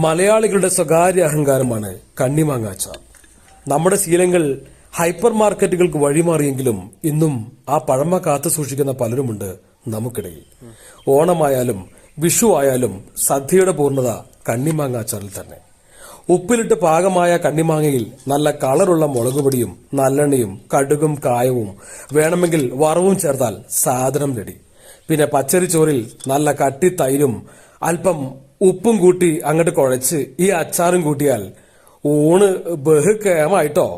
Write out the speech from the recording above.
മലയാളികളുടെ സ്വകാര്യ അഹങ്കാരമാണ് കണ്ണിമാങ്ങ അച്ചാർ. നമ്മുടെ ശീലങ്ങൾ ഹൈപ്പർ മാർക്കറ്റുകൾക്ക് വഴിമാറിയെങ്കിലും ഇന്നും ആ പഴമ കാത്തു സൂക്ഷിക്കുന്ന പലരുമുണ്ട് നമുക്കിടയിൽ. ഓണമായാലും വിഷു ആയാലും സദ്യയുടെ പൂർണ്ണത കണ്ണിമാങ്ങ അച്ചാറിൽ തന്നെ. ഉപ്പിലിട്ട് പാകമായ കണ്ണിമാങ്ങയിൽ നല്ല കളറുള്ള മുളകുപൊടിയും നല്ലെണ്ണയും കടുകും കായവും വേണമെങ്കിൽ വറവും ചേർത്താൽ സാധനം റെഡി. പിന്നെ പച്ചരിച്ചോറിൽ നല്ല കട്ടി തൈരും അല്പം ഉപ്പും കൂട്ടി അങ്ങോട്ട് കുഴച്ച് ഈ അച്ചാറും കൂട്ടിയാൽ ഊണ് ബഹുക്കേമായിട്ടോ.